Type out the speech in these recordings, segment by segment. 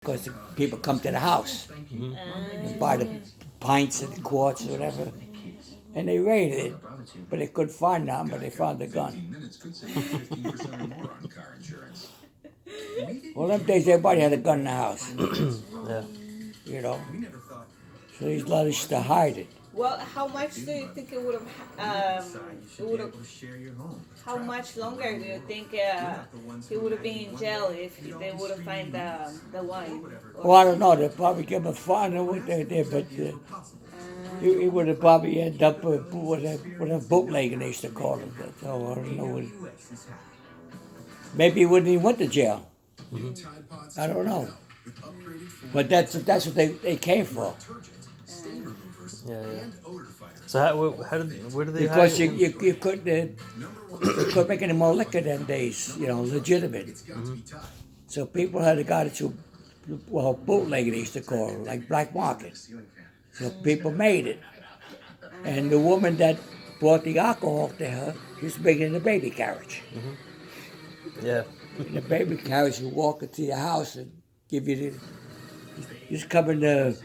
because the people come to the house and buy the pints and the quarts or whatever, and they raided it, but they couldn't find none, but they found the gun. Well, them days everybody had a gun in the house, Yeah. you know. So these letters used to hide it. Well, how much do you think it would have? How much longer do you think he would have been in jail if they would have found the wine? Well, I don't know. They'll probably give him a fine or what they did, but he would have probably ended up with a bootlegger, they used to call him. So I don't know. Maybe he wouldn't even went to jail. I don't know. But that's what they came for. Yeah. So where did they Because hide it? you couldn't make any more liquor them days, legitimate. So people had got it to, well, bootlegging they used to call it, like black market. So people made it. And the woman that brought the alcohol to her, she was bringing in the baby carriage. Yeah. In the baby carriage, you walk into your house and give you just come in the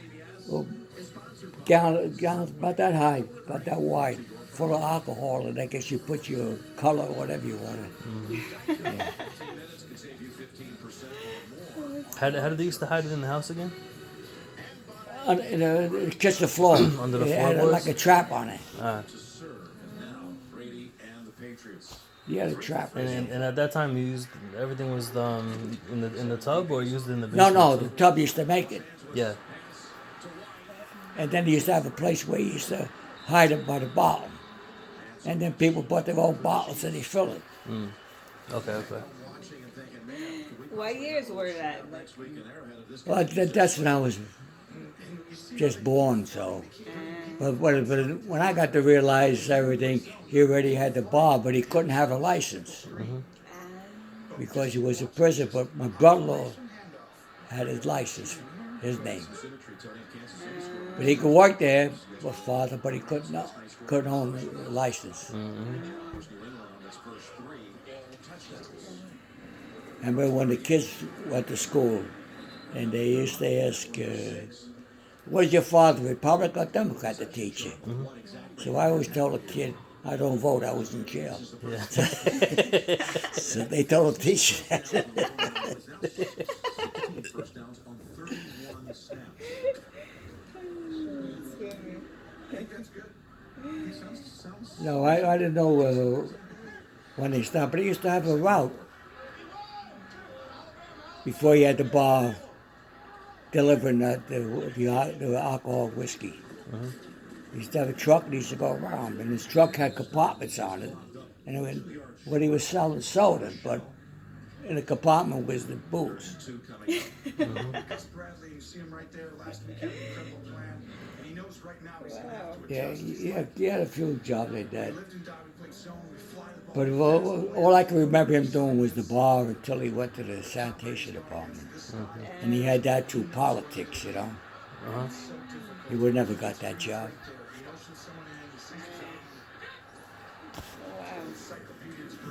gallon about that high, about that wide, full of alcohol, and I guess you put your color, whatever you wanted. Yeah. How did they used to hide it in the house again? Just the floor. Under the It had floorboards? like a trap on it. Yeah, the trap. And at that time, you used everything was in the tub, or you used it in the No, basement? the tub used to make it. Yeah. And then they used to have a place where you used to hide it by the bottle. And then people bought their own bottles and they fill it. Okay. What years were that? Well, that's when I was just born, so. But when I got to realize everything, he already had the bar, but he couldn't have a license because he was in prison. But my brother-in-law had his license, his name. But he could work there with father, but he couldn't own a license. I remember when the kids went to school, and they used to ask, "What is your father, Republican or Democrat, the teacher?" So I always told the kid, "I don't vote. I was in jail." Yeah. So they told the teacher that. No, I didn't know when they stopped, but he used to have a route before he had the bar delivering the alcohol whiskey. He used to have a truck and he used to go around, and his truck had compartments on it. And what he was selling soda, but in the compartment was the booze. Yeah, he had a few jobs like that. But all I can remember him doing was the bar until he went to the sanitation department. And he had that through politics, He would never got that job.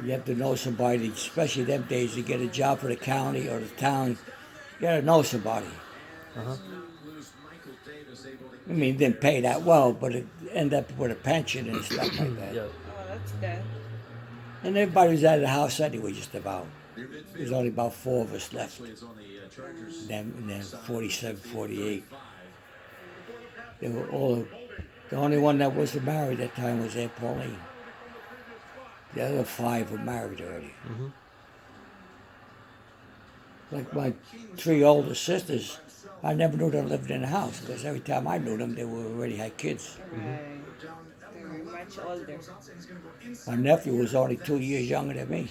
You have to know somebody, especially them days, to get a job for the county or the town. You gotta know somebody. I mean, it didn't pay that well, but it ended up with a pension and stuff like that. Yeah. Oh, that's good. And everybody was out of the house anyway, just about. There's only about 4 of us left. Then 47, 48. They were all, the only one that wasn't married at that time was Aunt Pauline. The other 5 were married already. Like my 3 older sisters, I never knew them lived in the house because every time I knew them, they already had kids. Right. They were much older. My nephew was only 2 years younger than me.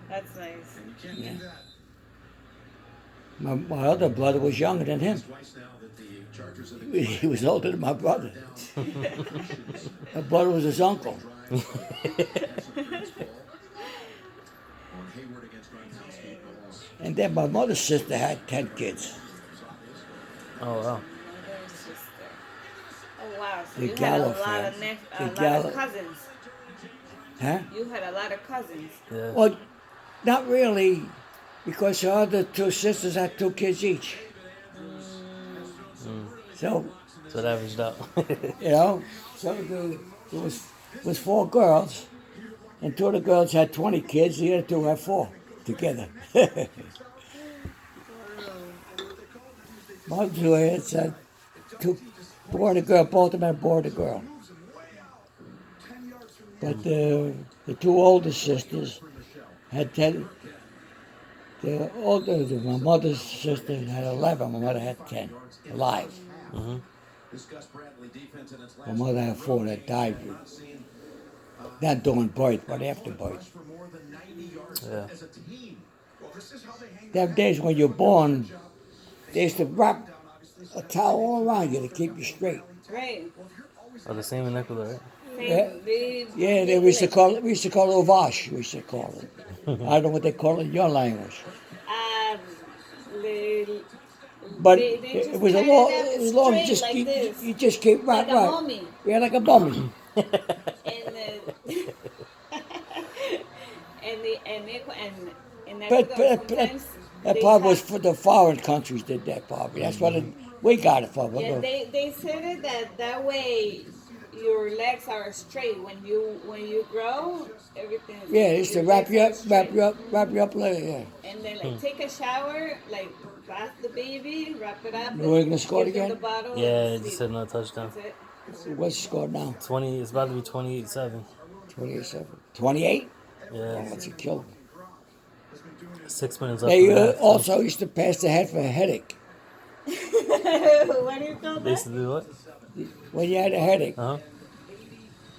That's nice. Yeah. My other brother was younger than him. He was older than my brother. My brother was his uncle. And then my mother's sister had 10 kids. Oh wow. Mother's sister. Oh wow. So The you had a Gallo lot family. of Gallo. cousins. Huh? You had a lot of cousins. Yeah. Well, not really. Because her other two sisters had 2 kids each. So, So it averaged out. you know, so there was 4 girls, and 2 of the girls had 20 kids, the other 2 had 4 together. My 2 had 2 boy and a girl, both of them had a boy and a girl. But the 2 older sisters had 10. My mother's sister had 11. My mother had 10 alive. My mother had 4 that died. Not during birth, but after birth. Yeah. There are days when you're born, they used to wrap a towel all around you to keep you straight. Right. Oh, the same in Ecuador, right? Yeah. They We used to call it ovash. We used to call it. I don't know what they call it in your language. they, But they it just was a tied long, it up it was long. straight Just like this. you just keep like right. a mummy. Yeah, like a mummy. And and But sometimes that they probably was have- for the foreign countries did that probably. That's what we got it from. Yeah, they said it that way your legs are straight when you grow everything. Is, Yeah, it's to your wrap legs you are up, straight. wrap you up later. Yeah. And then like take a shower, like bath the baby, wrap it up. New England scored give them again? the bottle. Yeah, and it just sleep. said no touchdown. That's it. What's the score now? 20. It's about to be 28-7. 28-7. 28? Yeah. Oh, that's a kill. 6 minutes up. They from half, too. also used to pass the head for a headache. What do you call They used that? to do what? When you had a headache, Uh huh.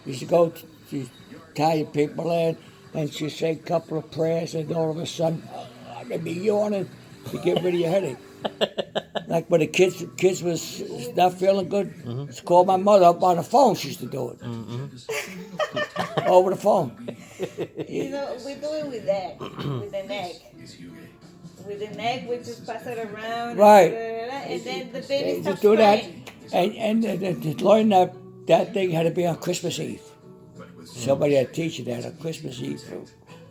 you used to go to Italian people in, and she'd say a couple of prayers, and all of a sudden, they'd be yawning to get rid of your headache. Like when the kids was not feeling good, just call my mother up on the phone. She used to do it over the phone. You know, we do it with that, with the neck. With the neck, we just pass it around. Right. And then the They baby just starts do that, crying. and to learn that thing had to be on Christmas Eve. Somebody had to teach you that on Christmas Eve for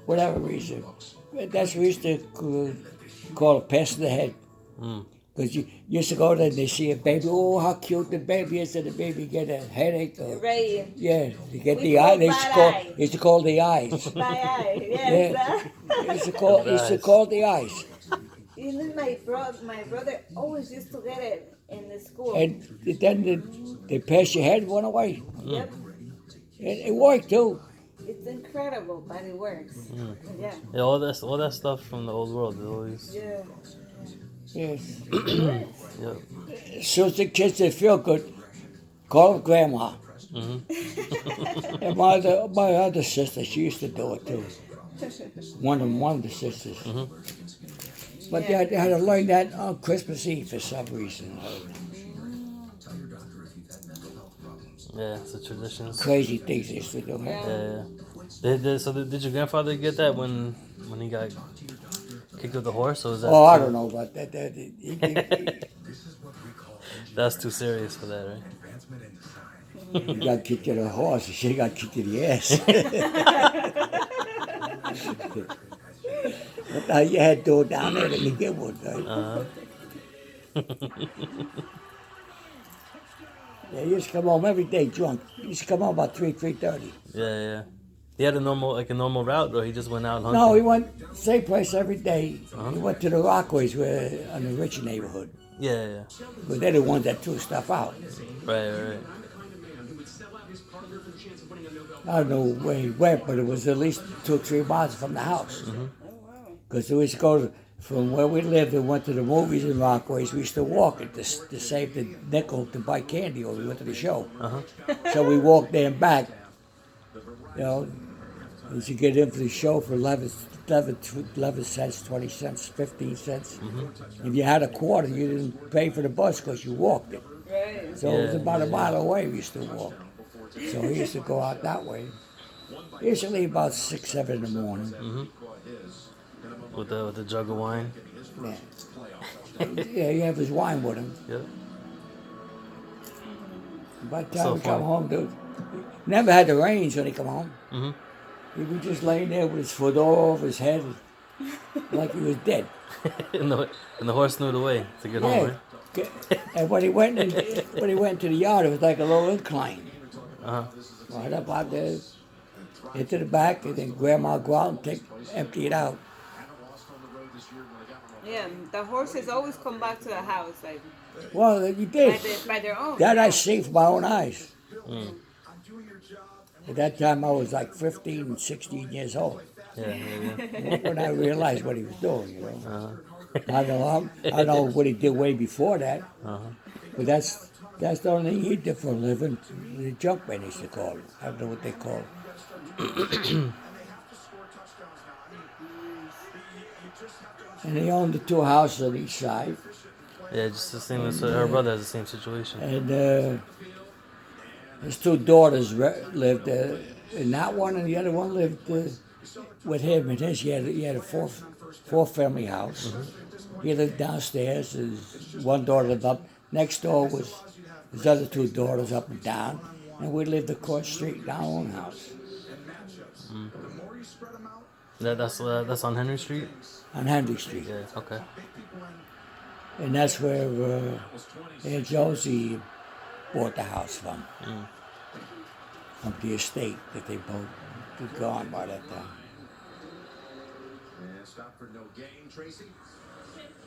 whatever reason. That's what we used to call it passing the head. Because you used to go there and they see a baby, oh, how cute the baby is, and the baby get a headache. Or, Right. yeah, you get We the call eye. They bad used to call the eyes. My eye. Yeah. Yes. They used to call the eyes. You know, my brother always used to get it in the school. And then they pass your head, went away. Yep. It worked too. It's incredible, but it works. Yeah. Yeah, all that stuff from the old world. Is always. Yeah. Yes. Yep. As soon as the kids did feel good, call them grandma. And my other sister, she used to do it too. One of the sisters. But they had to learn that on Christmas Eve for some reason. Yeah, it's a tradition. Crazy things they used to do. Yeah. Did your grandfather get that when he got kicked with the horse? Or was that? Oh, I don't know about that. That's too serious for that, right? He got kicked in the horse. She got kicked in the ass. But you had to go down there to get one, right? Yeah, he used to come home every day drunk. He used to come home about 3:30. Yeah. He had a normal route, or he just went out hunting? No, he went same place every day. He went to the Rockaways, in the rich neighborhood. Yeah. But they're the ones that threw stuff out. Right. I don't know where he went, but it was at least 2 or 3 miles from the house. Because we used to go from where we lived and went to the movies in Rockaways. We used to walk it to save the nickel to buy candy when we went to the show. So we walked there and back. You know, you should get in for the show for 11 cents, 20 cents, 15 cents. If you had a quarter, you didn't pay for the bus because you walked it. Right. So it was about a mile away we used to walk. So we used to go out that way. Usually about 6, 7 in the morning. With the jug of wine. Yeah. Yeah, he have his wine with him. Yep. By the time So we come funny. home, dude, never had the reins when he come home. He was just laying there with his foot over his head. like he was dead. and the horse knew the way to get home, right? And when he went to the yard, it was like a little incline. Uh huh. Right up out there, into the back, and then Grandma go out and empty it out. Yeah, the horses always come back to the house like Well, he did. by their own. That I yeah. seen with my own eyes. Mm. At that time, I was like 15, 16 years old Yeah, yeah, when I realized what he was doing. You know, yeah. I know what he did way before that, Uh huh. but that's the only thing he did for a living. The junkman used to call it. I don't know what they call it. And he owned the two houses on each side, Yeah, just the same as her brother has the same situation. and his two daughters lived in that one, and the other one lived with him and his. He had a four family house. He lived downstairs. His one daughter lived up. Next door was his other two daughters up and down, and we lived across the street in our own house That's on Henry Street. on Henry Street, Yeah. Okay. and that's where Aunt Josie bought the house from the estate that they both were gone by that time. And stop for no gain, Tracy.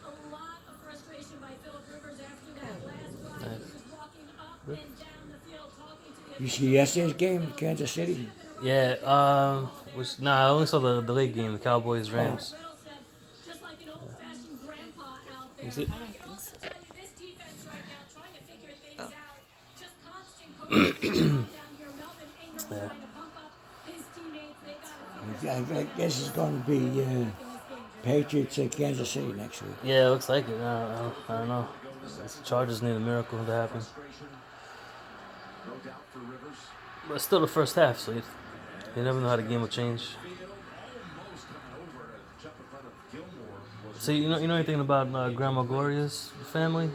A lot of frustration by Philip Rivers after that last drive. He was walking up and down the field talking to the You see yesterday's game in Kansas City? Yeah. I only saw the late game, the Cowboys Rams. Riddle said, just like an old-fashioned grandpa out there. Is it? This defense right now trying to figure things out. Just constant coaching down here. Melvin Ingram trying to pump up his teammates. They got I guess it's going to be Patriots at Kansas City next week. Yeah, it looks like it. I don't know. The Chargers need a miracle to happen. But it's still the first half, so you never know how the game will change. So you know anything about Grandma Gloria's family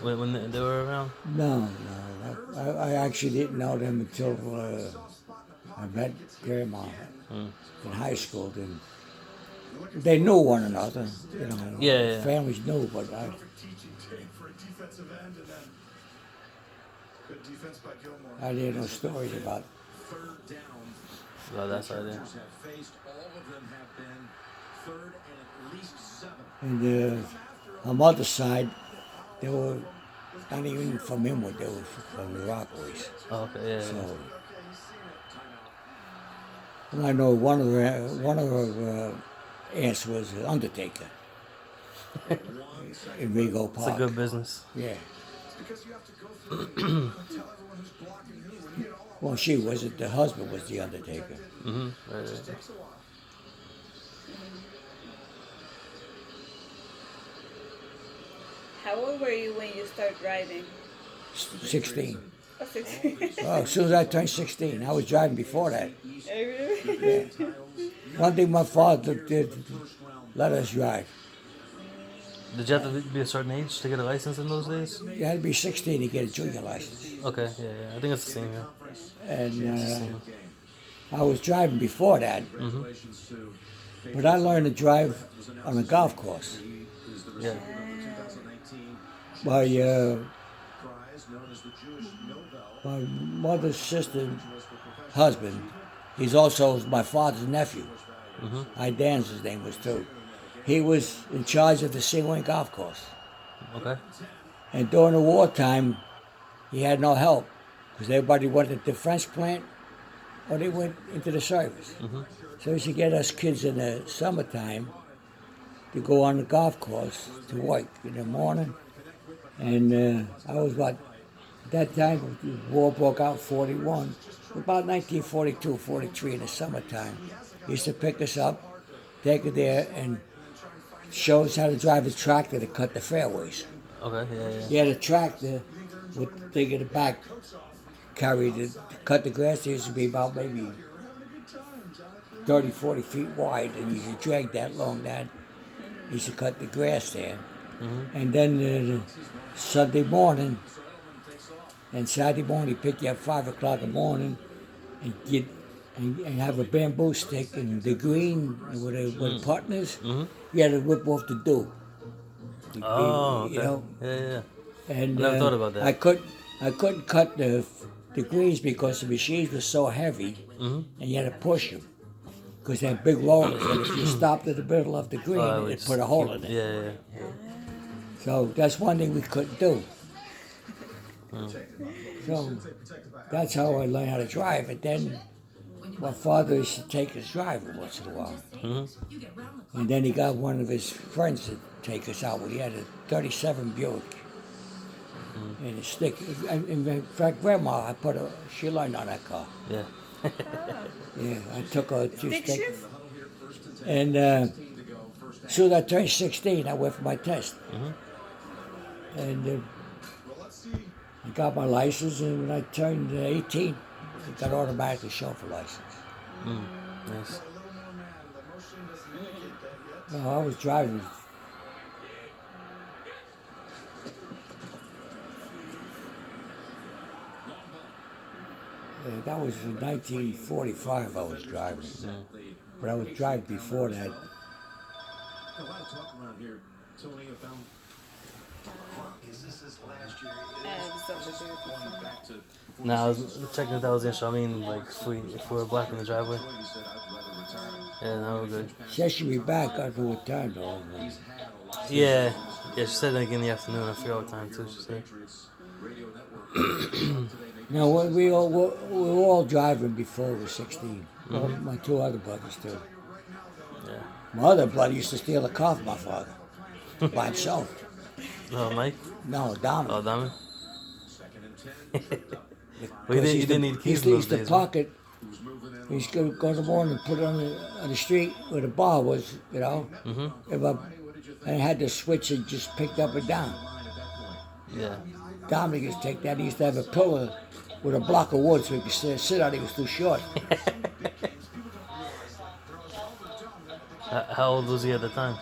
when they were around? No. I actually didn't know them until I met Grandma in high school. Then they knew one another, you know. Yeah. Families knew, but I. I didn't know stories about. Well, that's right there. And on mother's side, they were not even from Inwood, they were from the Rockaways. Oh, okay, yeah. So, and I know one of her aunts was an undertaker in Rego It's a Park. good business. Yeah. Well, she wasn't. The husband was the undertaker. Mm-hmm. Right. How old were you when you started driving? 16. Oh, 16. Oh, as soon as I turned 16, I was driving before that. Really? Yeah. One thing my father did let us drive. Did you have to be a certain age to get a license in those days? You had to be 16 to get a junior license. Okay, yeah. I think it's the same, yeah. And I was driving before that, but I learned to drive on a golf course. Yeah. My mother's sister's husband, he's also my father's nephew. Dan's his name was too. He was in charge of the Singway golf course. Okay. And during the wartime, he had no help because everybody went to the defense plant or they went into the service. So he used to get us kids in the summertime to go on the golf course to work in the morning. And I was at that time, the war broke out in 41, about 1942, 43 in the summertime. He used to pick us up, take it there, and show us how to drive a tractor to cut the fairways. Okay, yeah. He had a tractor with the thing in the back, carried it, to cut the grass. It used to be about maybe 30, 40 feet wide, and you could drag that long that. He used to cut the grass there. And then Sunday morning, and Saturday morning, he'd pick you up 5 o'clock in the morning and and have a bamboo stick and the green with partners. You had to whip off the dew. Oh, okay. You know, Yeah. and I never thought about that. I couldn't cut the greens because the machines were so heavy, and you had to push them because they had big rollers. And if you stopped in the middle of the green, Oh, it it's- put a hole in it. Yeah. So that's one thing we couldn't do. So that's how I learned how to drive. And then my father used to take us driving once in a while. And then he got one of his friends to take us out. He had a 37 Buick. And a stick. And in fact, Grandma, she learned on that car. Yeah. Yeah, I took her to Stick stick. shift? And as soon as I turned 16, I went for my test. And I got my license, and when I turned 18, I got automatically chauffeur license. Nice. No, I was driving. That was in 1945 I was driving. But I was driving before that. A lot of talk around here, Tony, about is this his last year? Going back to Now I was checking if that was the issue. I mean, like if we were blocking the driveway. you said I'd rather retire. Yeah, no, we're good. She should be back after a time though. Yeah. Yeah, she said like in the afternoon. I forgot what time too. She said. Patriots radio network. No, we were all driving before we were 16. Well, my two other brothers too. Yeah. My other brother used to steal a car from my father by himself. Oh, Mike. No, Dominic. Oh, Dami. Well, you didn't need keys He in used those to days, pocket. He used to go in the morning and put it on the street where the bar was, you know. And had the switch and just picked up and down. Yeah. Dominic used to take that. He used to have a pillow with a block of wood so he could sit on it. He was too short. How old was he at the time?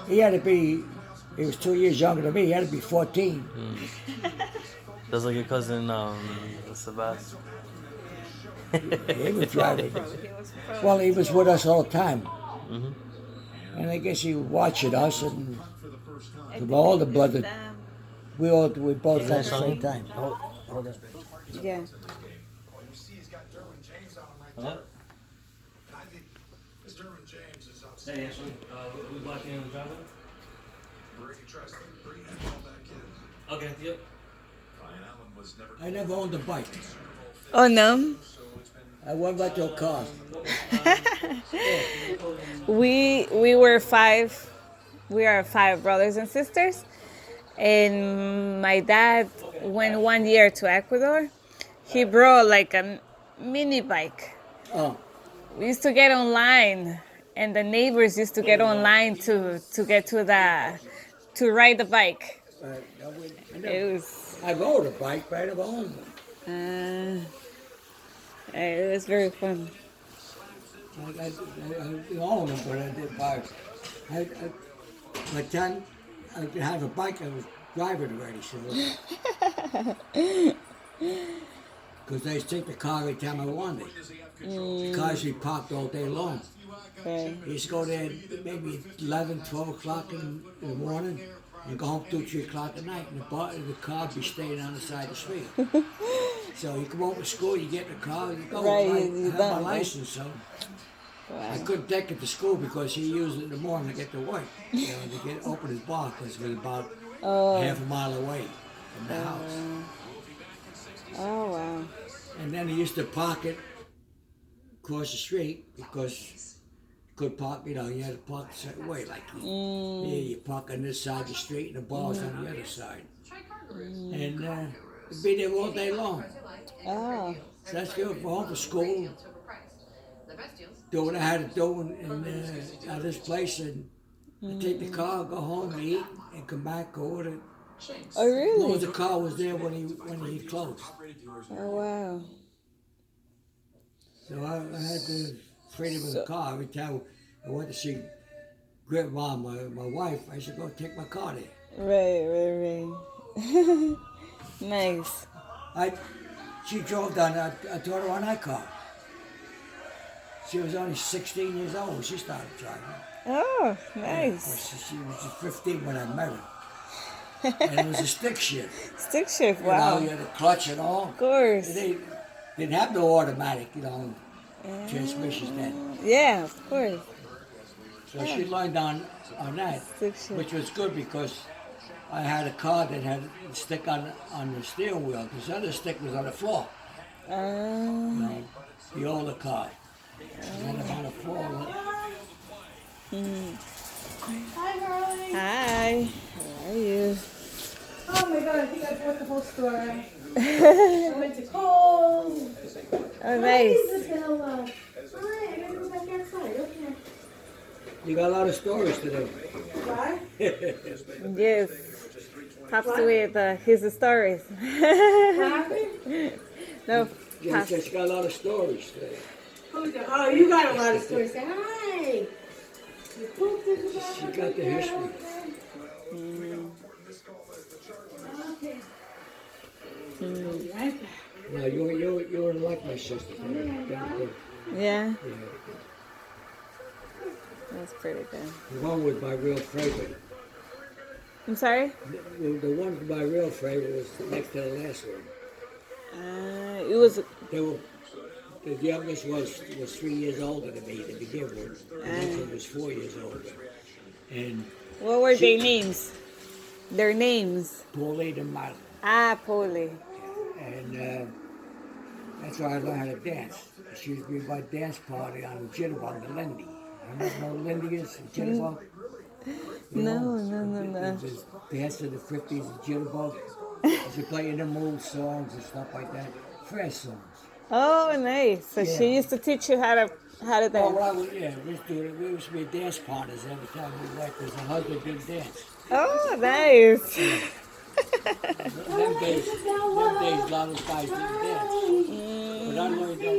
He was 2 years younger than me. He had to be 14. That's like your cousin, Sebastian. He was driving. Well, he was with us all the time. And I guess he was watching us, and my older brother, we both at the same time. Hold on. Yeah. You see, he's got Derwin James on him right What? there. I think this Derwin James is Hey, outstanding. Ashley, we blocking in the driveway? Brady tries to bring that ball back in. Okay, yep. Ryan Allen was never. I never owned a bike. Oh no. I went back to a car. We were five. We are five brothers and sisters, and my dad went 1 year to Ecuador. He brought like a mini bike. Oh, We used to get online, and the neighbors used to get online to get to ride the bike. It was I rode a bike, but I never owned one. it was very fun. I owned them, but I didn't buy it. By the time I could have a bike, I was driving already, so. Because I used to take the car every time I wanted. The cars we parked all day long. Okay. I used to go there maybe 11, 12 o'clock in the morning and go home 2, 3 o'clock at night, and the car would be staying on the side of the street. So you come home from school, you get in the car, you go. Right, I you're have done, my right? license, so I Wow. couldn't take it to school because he used it in the morning to get to work. You know, to open his bar because it was about half a mile away from the house. Oh wow. And then he used to park it across the street because you could park, you know, you had to park a certain way. Like you park on this side of the street and the bar's on the other side. And it'd be there all day long. Oh. So that's good. Go home from school, do what I had to do at this place, and I take the car, go home, eat, and come back, go order. Oh As long really? as the car was there when he closed. Oh wow. So I had the freedom of the car. Every time I went to see Grandma, my wife, I said, go take my car there. Right. Nice. She drove down, I taught her on that car. She was only 16 years old when she started driving. Oh, Of nice. course, she was just 15 when I met her. And it was a stick shift. Stick shift, You know, wow. you had a clutch and all. Of course. They didn't have no automatic, transmissions then. Yeah, of course. So she learned on that, Stick shift. which was good because I had a car that had a stick on the steering wheel. Because the other stick was on the floor. The older car. And then on the floor. Hi, Harley. Hi. How are you? Oh my god, I think I bought the whole store. I went to Kohl's. Oh, nice. Isabella. Hi, I gotta go back outside. Okay. You got a lot of stories today. What? Yes. Pops with his stories. What happened? No, You Pops. just got a lot of stories today. Who's that? Oh, you got a lot of stories. Say hi. You pooped in the bathroom. She got the history. Okay. Right back. No, you were like my sister. Yeah, that's pretty good. The one was my real favorite. I'm sorry? The one with my real favorite was next to the last one. It was, They were, the youngest was 3 years older than me to begin with. The next one was 4 years older. And what were their names? Their names. Pauline and Marlon. Ah, Polly. And that's why I learned how to dance. She used to be my dance party on the Jitterbug, the Lindy. You know what Lindy is? The Jitterbug? You No, know, no. The dance of the 50s, the Jitterbug. She played the mood songs and stuff like that. Fresh songs. Oh, nice. So Yeah. she used to teach you how to Well, dance. we used to be dance partners every time we went because the husband didn't dance. Oh, nice. Them days, a lot of guys didn't dance. But I learned that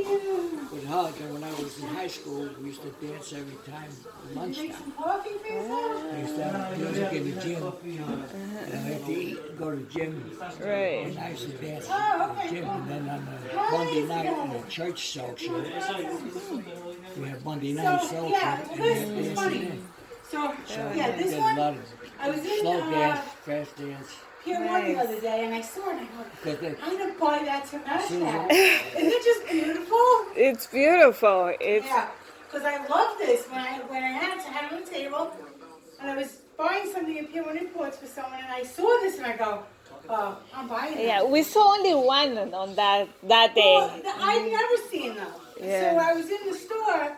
with her, that when I was in high school, we used to dance every time at lunchtime. Coffee for yourself? We used to have music in the gym. And I had to eat, go to the gym. Right. And I used to dance at the gym. And then on the Monday night in the church social, we had Monday night social, and we had dancing in. So, yeah, this There's a one, lot of I was in slow dance, fast dance. Pier 1 the other day and I saw it and I go, Because they, I'm gonna buy that to match that. Isn't it just beautiful? It's beautiful. It's Yeah, because I love this. When I had it on the table, and I was buying something at Pier 1 Imports for someone, and I saw this, and I go, oh, I'm buying it. yeah. We saw only one on that Well, day. I'd never seen them. Yeah. So I was in the store,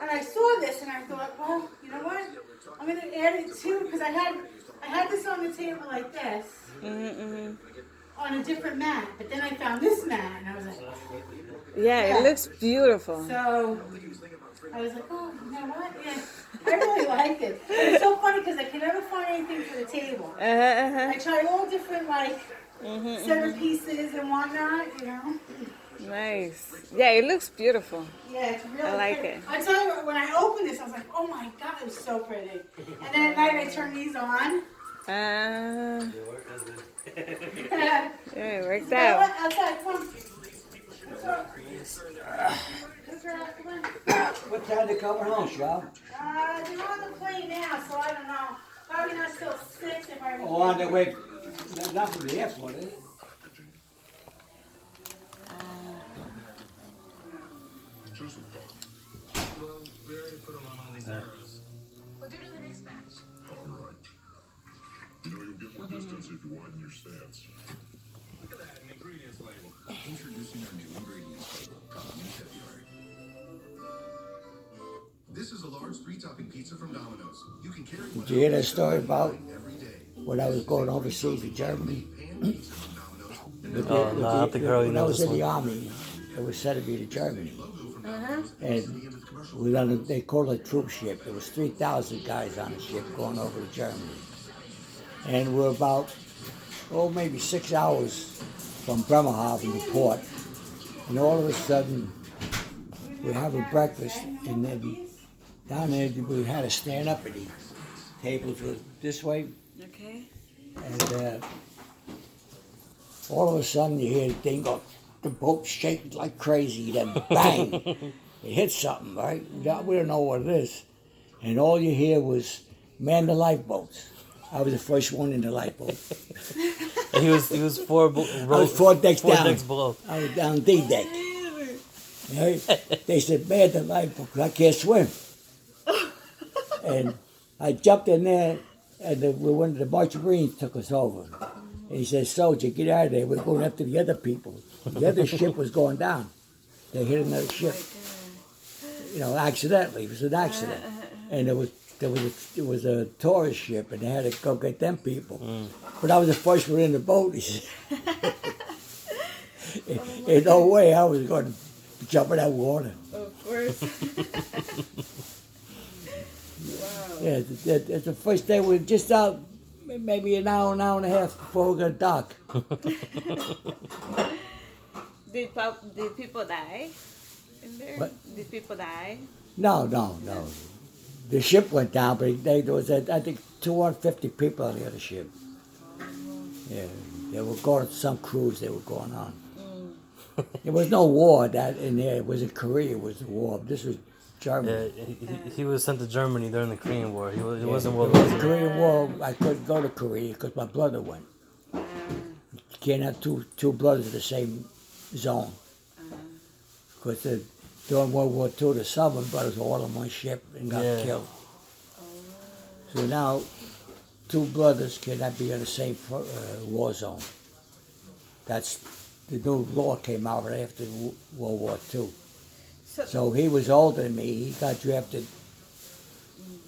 and I saw this, and I thought, well, you know what? I'm gonna add it too, because I had this on the table like this. On a different mat, but then I found this mat, and I was like, Yeah, Yeah. it looks beautiful. so I was like, oh, you know what? Yeah, I really liked it. It's so funny because I can never find anything for the table. I tried all different like centerpieces and whatnot, you know. Nice. Yeah, it looks beautiful. Yeah, it's really I like pretty. it. I tell you, when I opened this, I was like, oh my god, it was so pretty. And then at night I turned these on. Yeah, it worked You know out. what? Outside, come on. Let's go. Let's go, come on. what time they coming home, Sean? They're on the plane now, so I don't know. Probably not till 6 if I Oh, on their way, not from the airport, is it? We'll do to the next match. Alright. You know you'll get more distance if you widen your stance. Look at that, an ingredients label. Introducing our new ingredients label, coming in February. This is a large 3-topping pizza from Domino's. You can carry one Did you hear that story about every day. when I was going overseas to Germany? Pan pizza from Domino's. Oh, no, I don't think I already When I know was this in the one. army, it was sent me to Germany. And we was on a, they called it a troop ship. There was 3,000 guys on the ship going over to Germany. And we're about, maybe 6 hours from Bremerhaven, the port. And all of a sudden, we're having breakfast, and then down there we had to stand up and eat. Tables were this way, Okay. and all of a sudden you hear the thing go, the boat shaking like crazy, then bang! it hit something, right? We don't know what it is. And all you hear was, man the lifeboats. I was the first one in the lifeboat. And he was four. I was 4 decks four down. decks below. I was down D deck. Right? They said, man the lifeboat, 'cause I can't swim. And I jumped in there, and one of the March Marines took us over. And he said, soldier, get out of there. We're going after the other people. The other ship was going down. They hit another ship. Accidentally. It was an accident. And there was a tourist ship, and they had to go get them people. But I was the first one in the boat. He said, in no way I was going to jump in that water. Of course. Yeah, it's the first day we were just out, maybe an hour and a half before we got dock. Did people die in there? What? Did people die? No. The ship went down, but there was, I think, 250 people on the other ship. Yeah, they were going on some cruise they were going on. There was no war that in there. It was in Korea. It was the war. This was Germany. Yeah, he was sent to Germany during the Korean War. He wasn't World The War II. Korean War, I couldn't go to Korea because my brother went. You can't have two brothers in the same zone. Because during World War II, the Southern brothers were all on one ship and got killed. So now, 2 brothers cannot be in the same war zone. That's the new law came out right after World War II. So he was older than me. He got drafted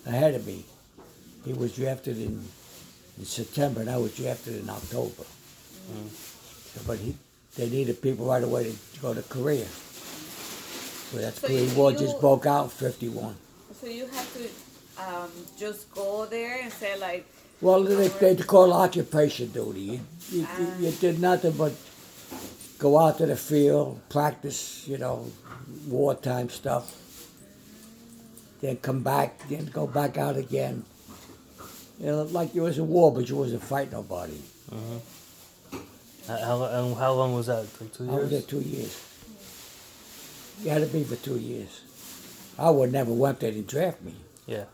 ahead of me. He was drafted in September, and I was drafted in October. But they needed people right away to go to Korea. So that's Korean War just broke out in 51. So you have to just go there and say like. Well, they call occupation duty. You did nothing but go out to the field, practice, wartime stuff. Then come back, then go back out again. Like you was a war, but you wasn't fighting nobody. How long was that? Like 2 years? I was there 2 years. You had to be for 2 years. I would never went there to draft me. Yeah.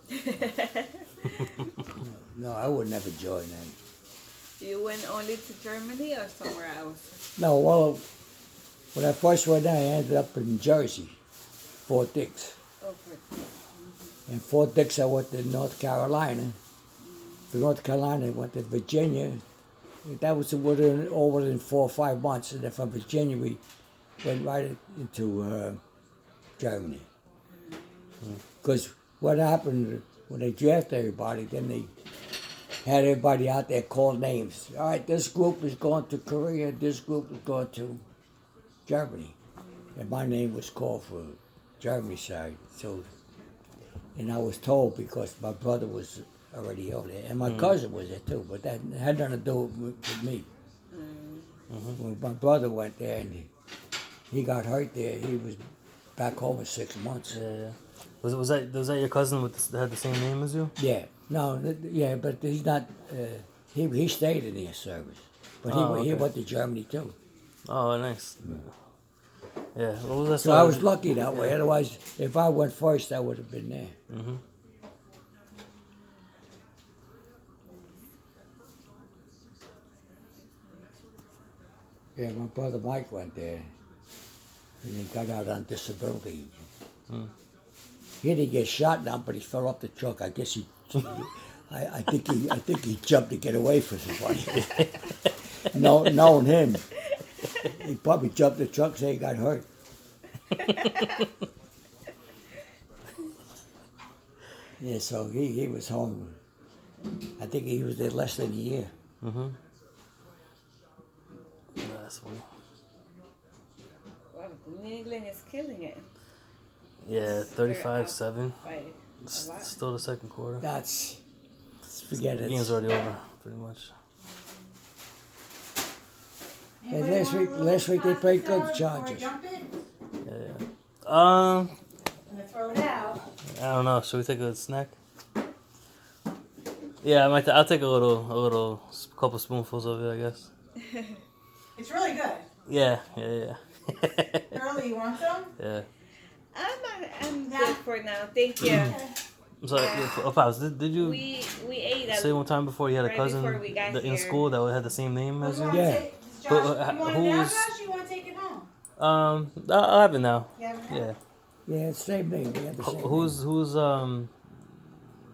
No, I would never join that. You went only to Germany or somewhere else? No, well, when I first went there, I ended up in Jersey, Fort Dix. Okay. And Fort Dix, I went to North Carolina. From North Carolina, I went to Virginia. That was all within 4 or 5 months. And then from Virginia, we went right into Germany. Because what happened when they drafted everybody, then they had everybody out there call names. All right, this group is going to Korea, this group is going to Germany. And my name was called for Germany side. So, and I was told because my brother was already over there, and my cousin was there too, but that had nothing to do with me. When my brother went there and he got hurt there, he was back home in 6 months. Yeah. Was that your cousin that had the same name as you? Yeah, but he's not. He stayed in the service, but he went to Germany too. Oh, nice. Yeah. What was that? So I was lucky that way. Otherwise, if I went first, I would have been there. Yeah, my brother Mike went there, and he got out on disability. He didn't get shot now, but he fell off the truck. I guess I think he jumped to get away from somebody. Knowing him, he probably jumped the truck, so he got hurt. Yeah, so he was home. I think he was there less than a year. That's funny. Wow, New England is killing it. Yeah, 35-7. By a lot. Still the second quarter. Forget The it. game's already over, pretty much. And last week they played good, the Chargers. Jump it? Yeah. I'm gonna throw it out. I don't know. Should we take a snack? Yeah, I might. I'll take a couple spoonfuls of it, I guess. It's really good. Yeah. Early, you want some? Yeah. I'm good for now. Thank you. So, Pops, did you we ate say one time before you had a right cousin before we got in here. school that had the same name as you? Yeah. Josh, But, you want it now, who's- Josh? You want to take it home? I'll have it now. Yeah. Yeah. Yeah, it's the same name. They have the same name. Who's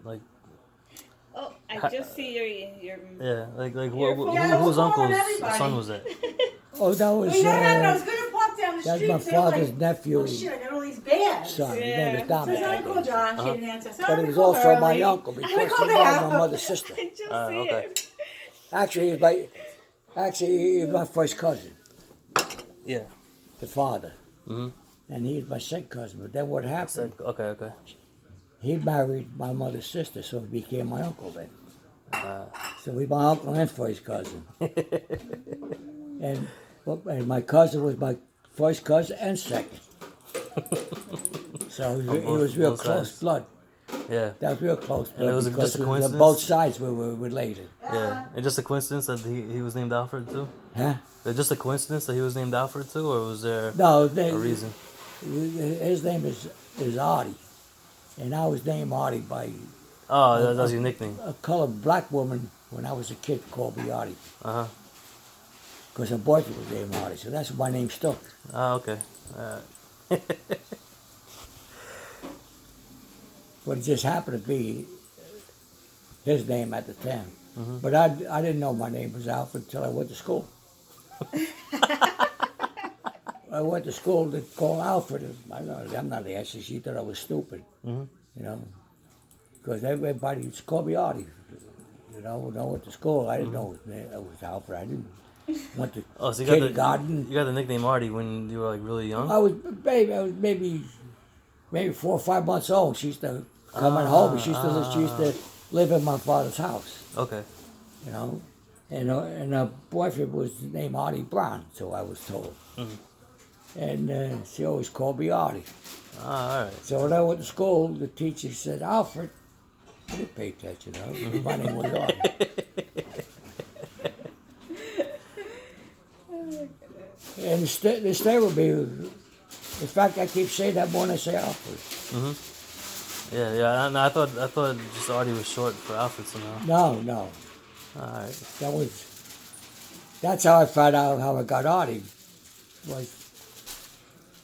like Oh, I just see your yeah like Your what, phone. Yeah, whose we're calling uncle's everybody. son was that? Oh, that was Well, you know what happened? I was going to walk down the that's street. my and they were father's like, nephew. oh shit, I got all these bags. son. His name Yeah. is So Dominic. I called Josh, he didn't answer. So But I'm he was gonna call also my early. uncle I'm because gonna he call married now. my mother's sister. I just see Okay. it. Actually, he's my first cousin, Yeah. the father. Mhm. And he's my second cousin. But then what happened? Okay. He married my mother's sister, so he became my uncle then. So he's my uncle and first cousin. and my cousin was my first cousin and second. So he was real both close sides. blood. Yeah. That was real close blood it was because just a it was coincidence? both sides were related. Yeah. And just a coincidence that he was named Alfred too? Huh? Is it just a coincidence that he was named Alfred too, or was there No, a reason? his name is Artie. And I was named Artie by Oh, that was your nickname. a colored black woman when I was a kid called me Artie. Uh-huh. Because her boyfriend was named Artie, so that's why my name stuck. Oh, okay. But it just happened to be his name at the time. Mm-hmm. But I didn't know my name was Alfred until I went to school. I went to school to call Alfred. I'm not the answer. She thought I was stupid. Mm-hmm. You know, because everybody used to call me Artie. You know, when I went to school, I didn't know it was Alfred. I didn't went to Oh, so kindergarten. you got the nickname Artie when you were like really young? I was maybe 4 or 5 months old. She used to come at home. She used to live in my father's house. Okay. You know, and her boyfriend was named Artie Brown, so I was told. And she always called me Artie. Ah, all right. So when I went to school, the teacher said, Alfred. I didn't pay attention, My name was Artie. And they stay with me. In fact, I keep saying that more when I say Alfred. Yeah. I thought just Artie was short for Alfred somehow. No. All right. That's how I found out how I got Artie. Was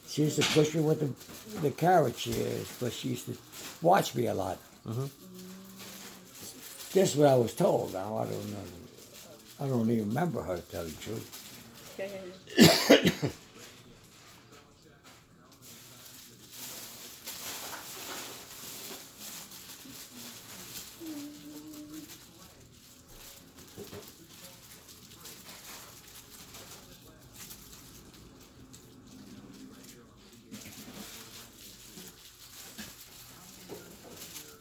she used to push me with the carriage chairs, but she used to watch me a lot. This is what I was told. Now I don't know. I don't even remember her, to tell you the truth.